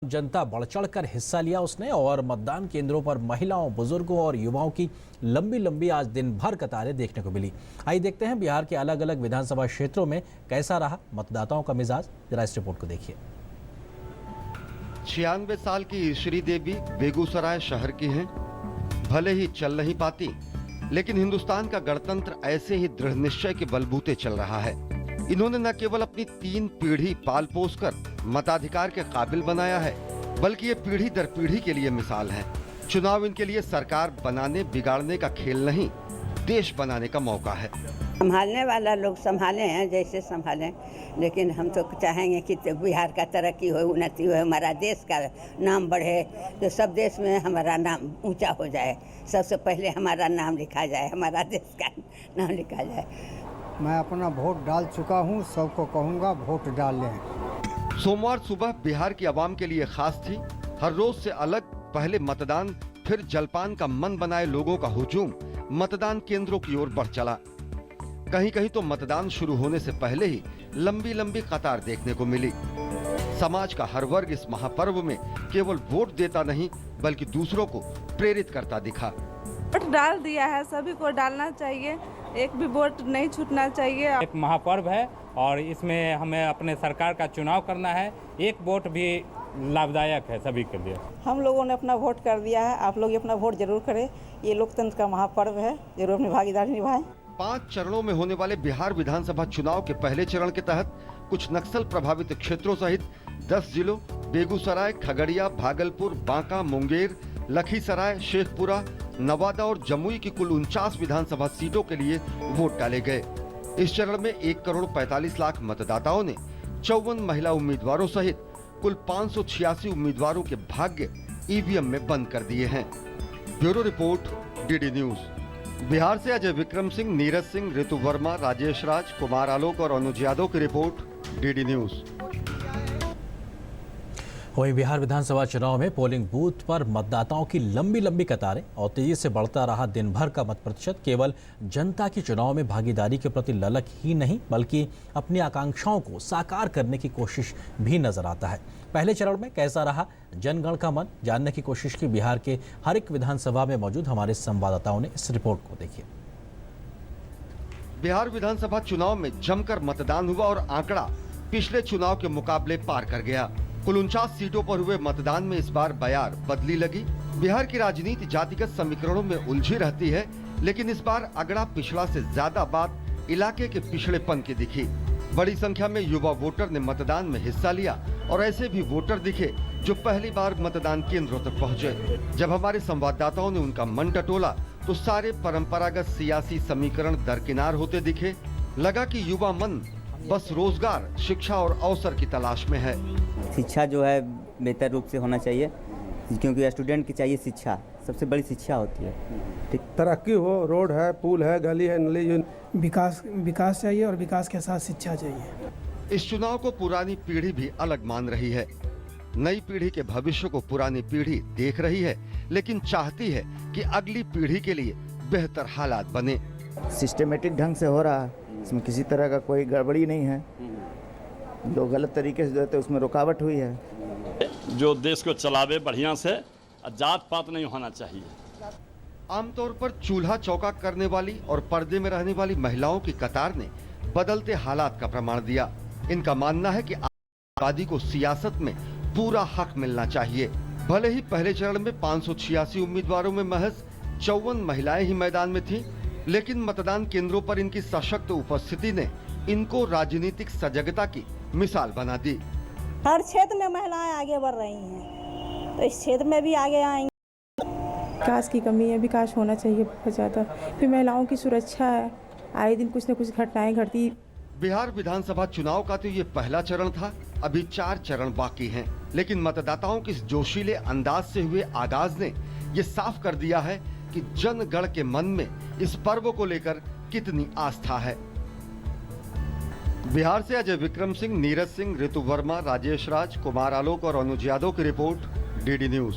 जनता बढ़ चढ़कर हिस्सा लिया उसने और मतदान केंद्रों पर महिलाओं, बुजुर्गों और युवाओं की लंबी लंबी आज दिन भर कतारें देखने को मिली। आइए देखते हैं बिहार के अलग अलग विधानसभा क्षेत्रों में कैसा रहा मतदाताओं का मिजाज। जरा इस रिपोर्ट को देखिए। 96 साल की श्री देवी बेगूसराय शहर की हैं। भले ही चल नहीं पाती, लेकिन हिंदुस्तान का गणतंत्र ऐसे ही दृढ़ निश्चय के बलबूते चल रहा है। इन्होंने न केवल अपनी 3 पीढ़ी पाल पोस कर मताधिकार के काबिल बनाया है, बल्कि ये पीढ़ी दर पीढ़ी के लिए मिसाल है। चुनाव इनके लिए सरकार बनाने बिगाड़ने का खेल नहीं, देश बनाने का मौका है। संभालने वाला लोग संभाले हैं जैसे संभालें, लेकिन हम तो चाहेंगे कि बिहार का तरक्की हो, उन्नति हो, हमारा देश का नाम बढ़े, तो सब देश में हमारा नाम ऊंचा हो जाए। सबसे पहले हमारा नाम लिखा जाए, हमारा देश का नाम लिखा जाए। मैं अपना वोट डाल चुका हूं, सबको कहूंगा वोट डाल लें। सोमवार सुबह बिहार की आवाम के लिए खास थी। हर रोज से अलग पहले मतदान, फिर जलपान का मन बनाए लोगों का हुजूम मतदान केंद्रों की ओर बढ़ चला। कहीं कहीं तो मतदान शुरू होने से पहले ही लंबी लंबी कतार देखने को मिली। समाज का हर वर्ग इस महापर्व में केवल वोट देता नहीं, बल्कि दूसरों को प्रेरित करता दिखा। वोट डाल दिया है, सभी को डालना चाहिए, एक भी वोट नहीं छूटना चाहिए। एक महापर्व है और इसमें हमें अपने सरकार का चुनाव करना है। एक वोट भी लाभदायक है सभी के लिए। हम लोगों ने अपना वोट कर दिया है, आप लोग अपना वोट जरूर करें। ये लोकतंत्र का महापर्व है, जरूर अपनी भागीदारी निभाएं। 5 चरणों में होने वाले बिहार विधानसभा चुनाव के पहले चरण के तहत कुछ नक्सल प्रभावित क्षेत्रों सहित 10 जिलों बेगूसराय, खगड़िया, भागलपुर, बांका, मुंगेर, लखीसराय, शेखपुरा, नवादा और जमुई की कुल 49 विधानसभा सीटों के लिए वोट डाले गए। इस चरण में 1 करोड़ 45 लाख मतदाताओं ने 54 महिला उम्मीदवारों सहित कुल 586 उम्मीदवारों के भाग्य ईवीएम में बंद कर दिए हैं। Bureau report, DD news. Bihar से अजय विक्रम सिंह, नीरज सिंह, ऋतु वर्मा, राजेश राज, कुमार आलोक और अनुज यादव की रिपोर्ट, डीडी न्यूज। वहीं बिहार विधानसभा चुनाव में पोलिंग बूथ पर मतदाताओं की लंबी लंबी कतारें और तेजी से बढ़ता रहा दिन भर का मत प्रतिशत केवल जनता की चुनाव में भागीदारी के प्रति ललक ही नहीं, बल्कि अपनी आकांक्षाओं को साकार करने की कोशिश भी नजर आता है। पहले चरण में कैसा रहा जनगण का मन, जानने की कोशिश की बिहार के हर एक विधानसभा में मौजूद हमारे संवाददाताओं ने। इस रिपोर्ट को देखिए। बिहार विधानसभा चुनाव में जमकर मतदान हुआ और आंकड़ा पिछले चुनाव के मुकाबले पार कर गया। कुल 49 सीटों पर हुए मतदान में इस बार बयार बदली लगी। बिहार की राजनीति जातिगत समीकरणों में उलझी रहती है, लेकिन इस बार अगड़ा पिछड़ा से ज्यादा बात इलाके के पिछड़ेपन की दिखी। बड़ी संख्या में युवा वोटर ने मतदान में हिस्सा लिया और ऐसे भी वोटर दिखे जो पहली बार मतदान केंद्रों तक पहुंचे। जब हमारे संवाददाताओं ने उनका मन टटोला तो सारे परंपरागत सियासी समीकरण दरकिनार होते दिखे। लगा कि युवा मन बस रोजगार, शिक्षा और अवसर की तलाश में है। शिक्षा जो है बेहतर रूप से होना चाहिए, क्योंकि स्टूडेंट की चाहिए शिक्षा, सबसे बड़ी शिक्षा होती है। ठीक, तरक्की हो, रोड है, पुल है, गली है, नली, विकास चाहिए और विकास के साथ शिक्षा चाहिए। इस चुनाव को पुरानी पीढ़ी भी अलग मान रही है। नई पीढ़ी के भविष्य को पुरानी पीढ़ी देख रही है, लेकिन चाहती है कि अगली पीढ़ी के लिए बेहतर हालात बने। सिस्टमेटिक ढंग से हो रहा है, इसमें किसी तरह का कोई गड़बड़ी नहीं है। जो गलत तरीके से देते उसमें रुकावट हुई है। जो देश को चलावे बढ़िया से, जात पात नहीं होना चाहिए। आमतौर पर चूल्हा चौका करने वाली और पर्दे में रहने वाली महिलाओं की कतार ने बदलते हालात का प्रमाण दिया। इनका मानना है कि आबादी को सियासत में पूरा हक मिलना चाहिए। भले ही पहले चरण में 586 उम्मीदवारों में महज 54 महिलाएं ही मैदान में थीं, लेकिन मतदान केंद्रों पर इनकी सशक्त उपस्थिति ने इनको राजनीतिक सजगता की मिसाल बना दी। हर क्षेत्र में महिलाएं आगे बढ़ रही हैं, तो इस क्षेत्र में भी आगे आएंगी। विकास की कमी है, विकास होना चाहिए बहुत ज़्यादा। फिर महिलाओं की सुरक्षा है, आए दिन कुछ न कुछ घटनाएं घटती। बिहार विधानसभा चुनाव का तो ये पहला चरण था, अभी 4 चरण बाकी हैं, लेकिन मतदाताओं के इस जोशीले अंदाज से हुए आगाज ने ये साफ कर दिया है कि जनगण के मन में इस पर्व को लेकर कितनी आस्था है। बिहार से अजय विक्रम सिंह, नीरज सिंह, ऋतु वर्मा, राजेश राज, कुमार आलोक और अनुज यादव की रिपोर्ट, डीडी न्यूज।